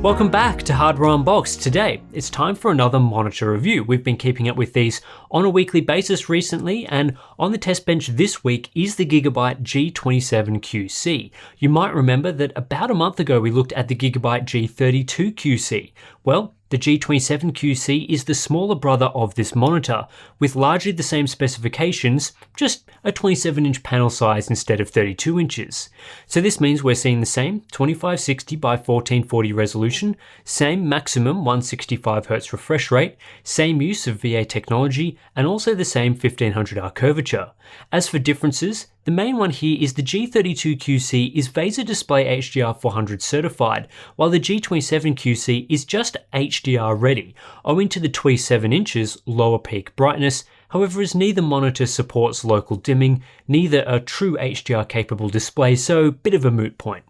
Welcome back to Hardware Unboxed. Today, it's time for another monitor review. We've been keeping up with these on a weekly basis recently, and on the test bench this week is the Gigabyte G27QC. You might remember that about a month ago we looked at the Gigabyte G32QC. Well, the G27QC is the smaller brother of this monitor, with largely the same specifications, just a 27-inch panel size instead of 32 inches. So this means we're seeing the same 2560 by 1440 resolution, same maximum 165Hz refresh rate, same use of VA technology, and also the same 1500R curvature. As for differences, the main one here is the G32QC is VESA Display HDR 400 certified, while the G27QC is just HDR ready, owing to the 27 inches lower peak brightness. However, as neither monitor supports local dimming, neither are true HDR capable displays, so bit of a moot point.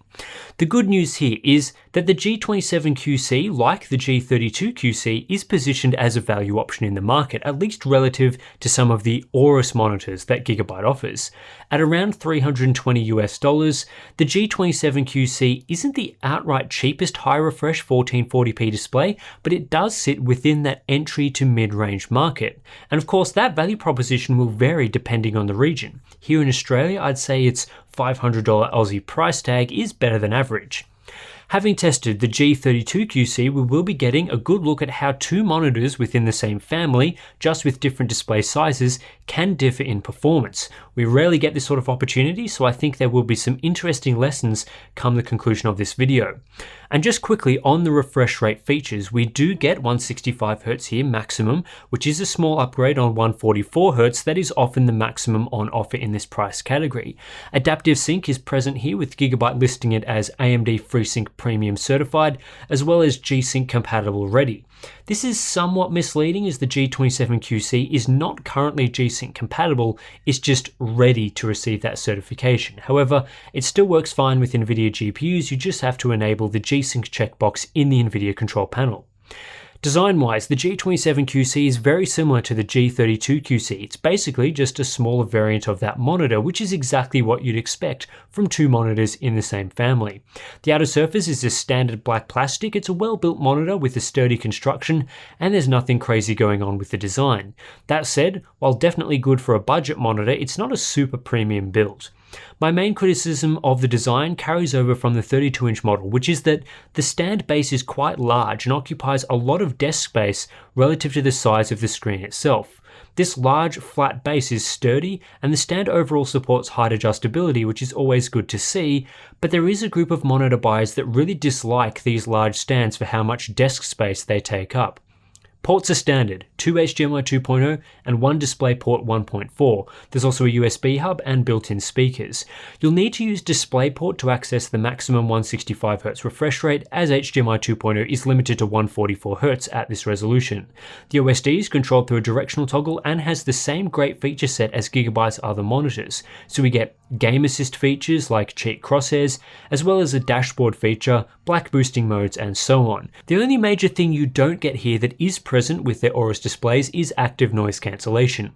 The good news here is that the G27QC, like the G32QC, is positioned as a value option in the market, at least relative to some of the Aorus monitors that Gigabyte offers. At around $320, the G27QC isn't the outright cheapest high-refresh 1440p display, but it does sit within that entry to mid-range market. And of course, that value proposition will vary depending on the region. Here in Australia, I'd say its $500 Aussie price tag is better than average. Having tested the G32QC, we will be getting a good look at how two monitors within the same family, just with different display sizes, can differ in performance. We rarely get this sort of opportunity, so I think there will be some interesting lessons come the conclusion of this video. And just quickly on the refresh rate features, we do get 165Hz here maximum, which is a small upgrade on 144Hz that is often the maximum on offer in this price category. Adaptive Sync is present here, with Gigabyte listing it as AMD FreeSync Premium certified, as well as G-Sync compatible ready. This is somewhat misleading, as the G27QC is not currently G-Sync compatible, it's just ready to receive that certification. However, it still works fine with NVIDIA GPUs, you just have to enable the G-Sync checkbox in the NVIDIA control panel. Design-wise, the G27QC is very similar to the G32QC. It's basically just a smaller variant of that monitor, which is exactly what you'd expect from two monitors in the same family. The outer surface is a standard black plastic. It's a well-built monitor with a sturdy construction, and there's nothing crazy going on with the design. That said, while definitely good for a budget monitor, it's not a super premium build. My main criticism of the design carries over from the 32-inch model, which is that the stand base is quite large and occupies a lot of desk space relative to the size of the screen itself. This large, flat base is sturdy, and the stand overall supports height adjustability, which is always good to see, but there is a group of monitor buyers that really dislike these large stands for how much desk space they take up. Ports are standard, 2 HDMI 2.0 and 1 DisplayPort 1.4. There's also a USB hub and built-in speakers. You'll need to use DisplayPort to access the maximum 165Hz refresh rate, as HDMI 2.0 is limited to 144Hz at this resolution. The OSD is controlled through a directional toggle and has the same great feature set as Gigabyte's other monitors. So we get game assist features like cheat crosshairs, as well as a dashboard feature, black boosting modes, and so on. The only major thing you don't get here that is present with their Aorus displays is active noise cancellation.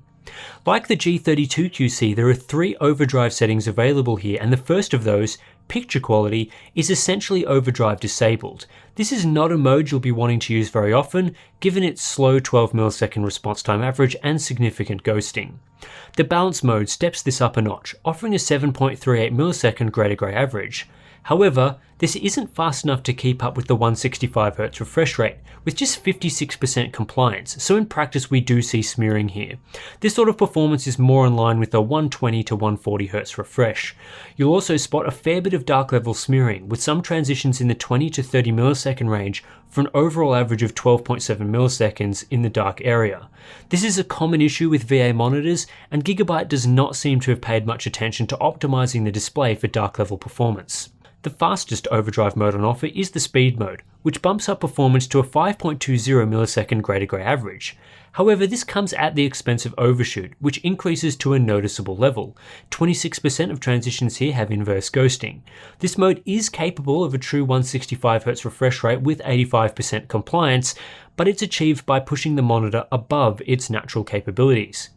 Like the G32QC, there are 3 overdrive settings available here, and the first of those, picture quality, is essentially overdrive disabled. This is not a mode you'll be wanting to use very often, given its slow 12 millisecond response time average and significant ghosting. The balance mode steps this up a notch, offering a 7.38 millisecond greater gray average. However, this isn't fast enough to keep up with the 165Hz refresh rate, with just 56% compliance, so in practice we do see smearing here. This sort of performance is more in line with a 120 to 140Hz refresh. You'll also spot a fair bit of dark level smearing, with some transitions in the 20 to 30 millisecond range for an overall average of 12.7 milliseconds in the dark area. This is a common issue with VA monitors, and Gigabyte does not seem to have paid much attention to optimizing the display for dark level performance. The fastest overdrive mode on offer is the speed mode, which bumps up performance to a 5.20 millisecond greater gray average. However, this comes at the expense of overshoot, which increases to a noticeable level. 26% of transitions here have inverse ghosting. This mode is capable of a true 165Hz refresh rate with 85% compliance, but it's achieved by pushing the monitor above its natural capabilities.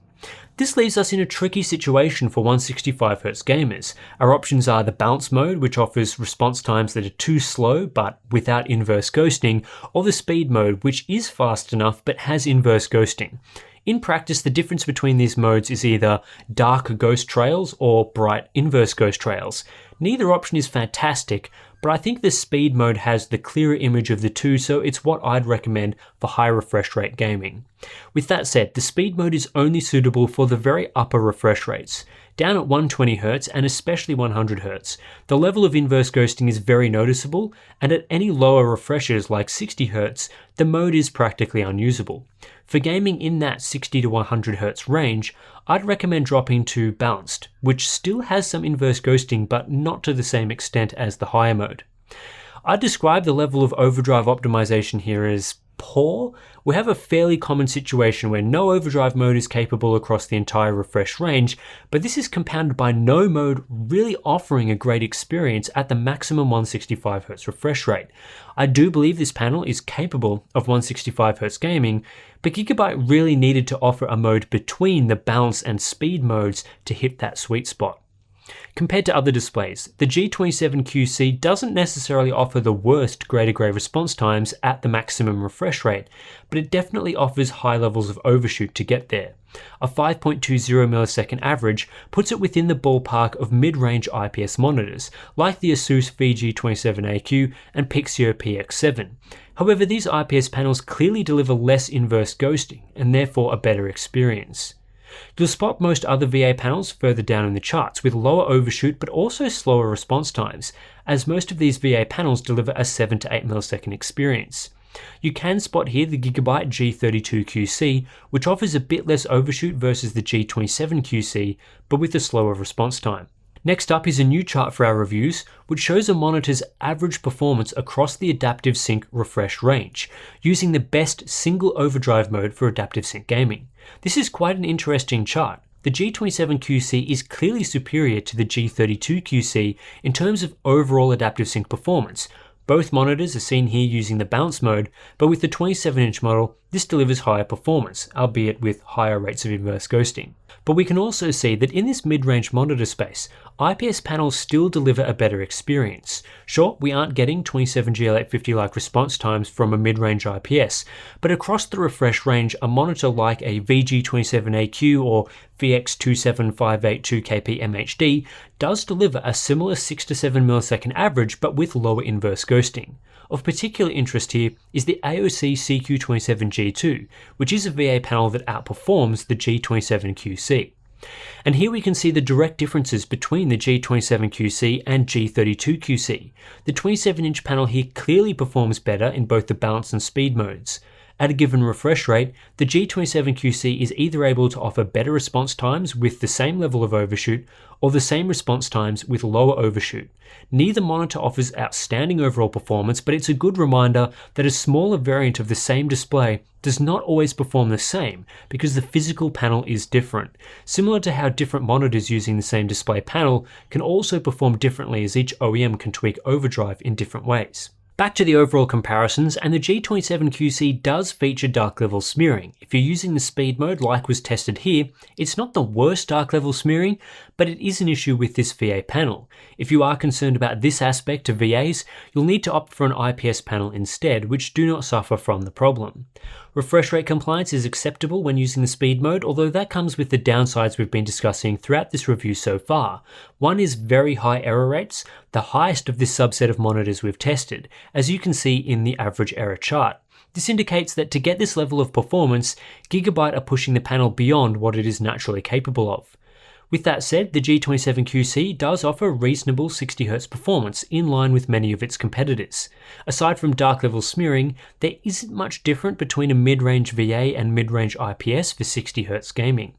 This leaves us in a tricky situation for 165Hz gamers. Our options are the bounce mode, which offers response times that are too slow but without inverse ghosting, or the speed mode, which is fast enough but has inverse ghosting. In practice, the difference between these modes is either dark ghost trails or bright inverse ghost trails. Neither option is fantastic, but I think the speed mode has the clearer image of the two, so it's what I'd recommend for high refresh rate gaming. With that said, the speed mode is only suitable for the very upper refresh rates. Down at 120Hz and especially 100Hz, the level of inverse ghosting is very noticeable, and at any lower refreshes like 60Hz, the mode is practically unusable. For gaming in that 60 to 100Hz range, I'd recommend dropping to balanced, which still has some inverse ghosting but not to the same extent as the higher mode. I'd describe the level of overdrive optimization here as poor. We have a fairly common situation where no overdrive mode is capable across the entire refresh range, but this is compounded by no mode really offering a great experience at the maximum 165Hz refresh rate. I do believe this panel is capable of 165Hz gaming, but Gigabyte really needed to offer a mode between the balance and speed modes to hit that sweet spot. Compared to other displays, the G27QC doesn't necessarily offer the worst greater grey response times at the maximum refresh rate, but it definitely offers high levels of overshoot to get there. A 5.20 millisecond average puts it within the ballpark of mid-range IPS monitors, like the Asus VG27AQ and Pixio PX7. However, these IPS panels clearly deliver less inverse ghosting, and therefore a better experience. You'll spot most other VA panels further down in the charts with lower overshoot but also slower response times, as most of these VA panels deliver a 7 to 8 millisecond experience. You can spot here the Gigabyte G27QC, which offers a bit less overshoot versus the G27QC, but with a slower response time. Next up is a new chart for our reviews, which shows a monitor's average performance across the adaptive sync refresh range, using the best single overdrive mode for adaptive sync gaming. This is quite an interesting chart. The G27QC is clearly superior to the G32QC in terms of overall adaptive sync performance. Both monitors are seen here using the balance mode, but with the 27-inch model, this delivers higher performance, albeit with higher rates of inverse ghosting. But we can also see that in this mid-range monitor space, IPS panels still deliver a better experience. Sure, we aren't getting 27GL850-like response times from a mid-range IPS, but across the refresh range, a monitor like a VG27AQ or VX27582KP MHD does deliver a similar 6 to 7 millisecond average, but with lower inverse ghosting. Of particular interest here is the AOC CQ27G2, which is a VA panel that outperforms the G27QC. And here we can see the direct differences between the G27QC and G32QC. The 27-inch panel here clearly performs better in both the balance and speed modes. At a given refresh rate, the G27QC is either able to offer better response times with the same level of overshoot, or the same response times with lower overshoot. Neither monitor offers outstanding overall performance, but it's a good reminder that a smaller variant of the same display does not always perform the same, because the physical panel is different. Similar to how different monitors using the same display panel can also perform differently, as each OEM can tweak overdrive in different ways. Back to the overall comparisons, and the G27QC does feature dark level smearing. If you're using the speed mode like was tested here, it's not the worst dark level smearing, but it is an issue with this VA panel. If you are concerned about this aspect of VAs, you'll need to opt for an IPS panel instead, which do not suffer from the problem. Refresh rate compliance is acceptable when using the speed mode, although that comes with the downsides we've been discussing throughout this review so far. One is very high error rates, the highest of this subset of monitors we've tested, as you can see in the average error chart. This indicates that to get this level of performance, Gigabyte are pushing the panel beyond what it is naturally capable of. With that said, the G27QC does offer reasonable 60Hz performance in line with many of its competitors. Aside from dark level smearing, there isn't much different between a mid-range VA and mid-range IPS for 60Hz gaming.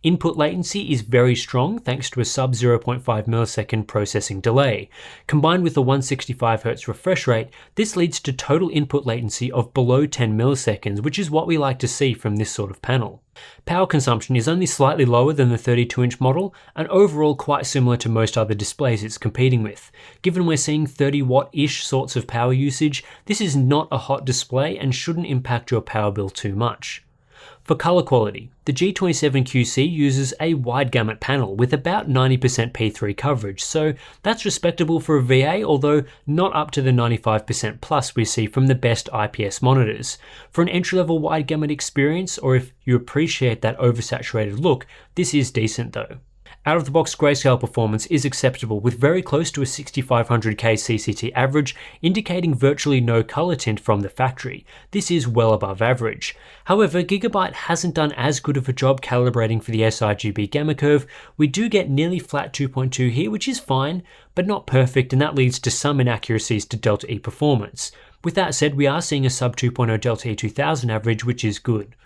Input latency is very strong thanks to a sub 0.5 millisecond processing delay. Combined with a 165Hz refresh rate, this leads to total input latency of below 10 milliseconds, which is what we like to see from this sort of panel. Power consumption is only slightly lower than the 32-inch model, and overall quite similar to most other displays it's competing with. Given we're seeing 30-watt-ish sorts of power usage, this is not a hot display and shouldn't impact your power bill too much. For color quality, the G27QC uses a wide gamut panel with about 90% P3 coverage, so that's respectable for a VA, although not up to the 95% plus we see from the best IPS monitors. For an entry-level wide gamut experience, or if you appreciate that oversaturated look, this is decent though. Out-of-the-box grayscale performance is acceptable with very close to a 6500K CCT average, indicating virtually no color tint from the factory. This is well above average. However, Gigabyte hasn't done as good of a job calibrating for the sRGB gamma curve. We do get nearly flat 2.2 here, which is fine, but not perfect, and that leads to some inaccuracies to Delta E performance. With that said, we are seeing a sub 2.0 Delta E 2000 average, which is good.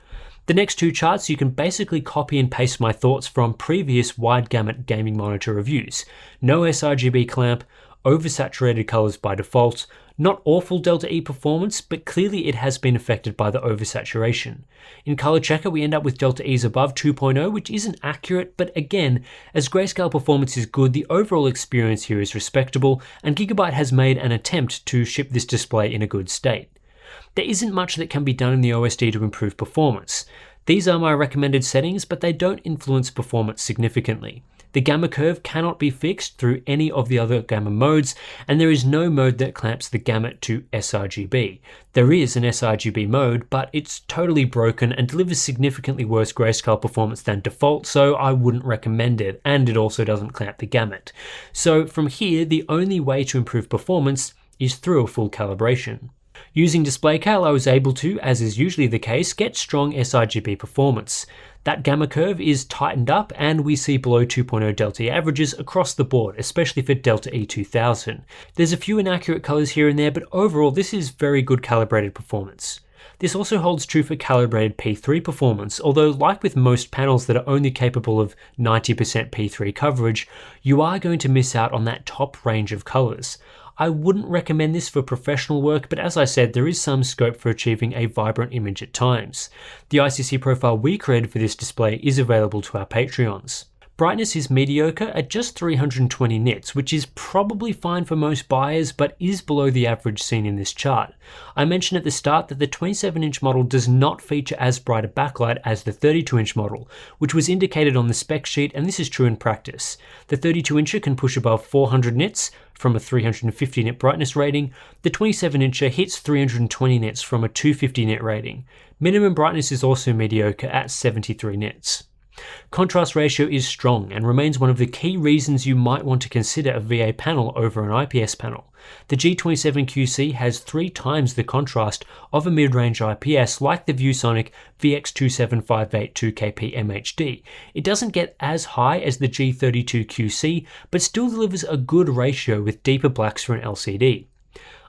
The next two charts, you can basically copy and paste my thoughts from previous wide gamut gaming monitor reviews. No sRGB clamp, oversaturated colors by default, not awful Delta E performance, but clearly it has been affected by the oversaturation. In color checker, we end up with Delta E's above 2.0, which isn't accurate, but again, as grayscale performance is good, the overall experience here is respectable, and Gigabyte has made an attempt to ship this display in a good state. There isn't much that can be done in the OSD to improve performance. These are my recommended settings, but they don't influence performance significantly. The gamma curve cannot be fixed through any of the other gamma modes, and there is no mode that clamps the gamut to sRGB. There is an sRGB mode, but it's totally broken and delivers significantly worse grayscale performance than default, so I wouldn't recommend it, and it also doesn't clamp the gamut. So from here, the only way to improve performance is through a full calibration. Using DisplayCal, I was able to, as is usually the case, get strong sRGB performance. That gamma curve is tightened up and we see below 2.0 Delta E averages across the board, especially for Delta E 2000. There's a few inaccurate colors here and there, but overall this is very good calibrated performance. This also holds true for calibrated P3 performance, although like with most panels that are only capable of 90% P3 coverage, you are going to miss out on that top range of colors. I wouldn't recommend this for professional work, but as I said, there is some scope for achieving a vibrant image at times. The ICC profile we created for this display is available to our Patreons. Brightness is mediocre at just 320 nits, which is probably fine for most buyers, but is below the average seen in this chart. I mentioned at the start that the 27-inch model does not feature as bright a backlight as the 32-inch model, which was indicated on the spec sheet, and this is true in practice. The 32-incher can push above 400 nits from a 350 nit brightness rating. The 27-incher hits 320 nits from a 250 nit rating. Minimum brightness is also mediocre at 73 nits. Contrast ratio is strong and remains one of the key reasons you might want to consider a VA panel over an IPS panel. The G27QC has 3 times the contrast of a mid-range IPS like the ViewSonic VX2758 2KP MHD. It doesn't get as high as the G32QC, but still delivers a good ratio with deeper blacks for an LCD.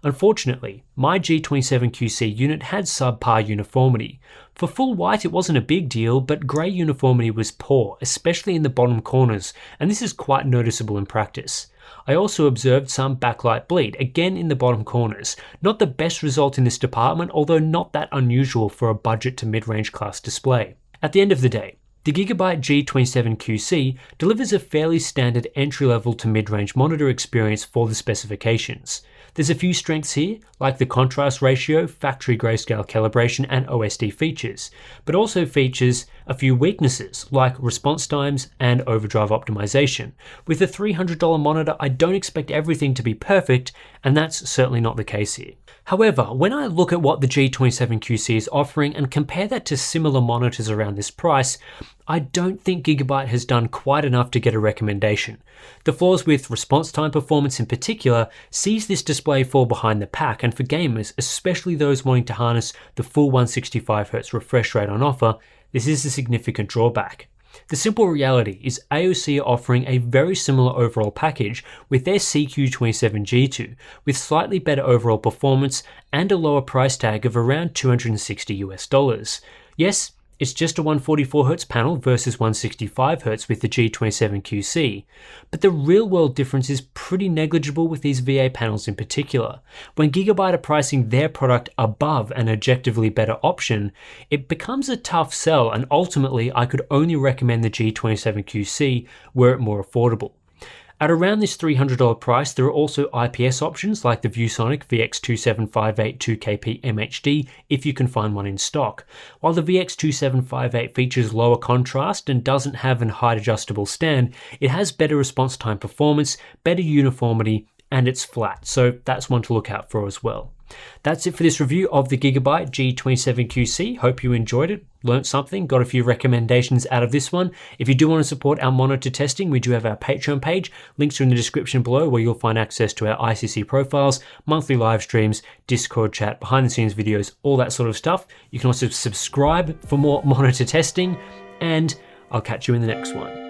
Unfortunately, my G27QC unit had subpar uniformity. For full white it wasn't a big deal, but grey uniformity was poor, especially in the bottom corners, and this is quite noticeable in practice. I also observed some backlight bleed, again in the bottom corners. Not the best result in this department, although not that unusual for a budget to mid-range class display. At the end of the day, the Gigabyte G27QC delivers a fairly standard entry-level to mid-range monitor experience for the specifications. There's a few strengths here, like the contrast ratio, factory grayscale calibration, and OSD features, but also features a few weaknesses, like response times and overdrive optimization. With a $300 monitor, I don't expect everything to be perfect, and that's certainly not the case here. However, when I look at what the G27QC is offering and compare that to similar monitors around this price, I don't think Gigabyte has done quite enough to get a recommendation. The flaws with response time performance in particular sees this display fall behind the pack, and for gamers, especially those wanting to harness the full 165Hz refresh rate on offer, this is a significant drawback. The simple reality is AOC are offering a very similar overall package with their CQ27G2, with slightly better overall performance and a lower price tag of around $260 US. Yes, it's just a 144Hz panel versus 165Hz with the G27QC, but the real world difference is pretty negligible with these VA panels in particular. When Gigabyte are pricing their product above an objectively better option, it becomes a tough sell, and ultimately I could only recommend the G27QC were it more affordable. At around this $300 price, there are also IPS options like the ViewSonic VX2758 2KP MHD if you can find one in stock. While the VX2758 features lower contrast and doesn't have an height adjustable stand, it has better response time performance, better uniformity, and it's flat, so that's one to look out for as well. That's it for this review of the Gigabyte G27QC. Hope you enjoyed it, learned something, got a few recommendations out of this one. If you do want to support our monitor testing, we do have our Patreon page. Links are in the description below, where you'll find access to our ICC profiles, monthly live streams, Discord chat, behind the scenes videos, all that sort of stuff. You can also subscribe for more monitor testing, and I'll catch you in the next one.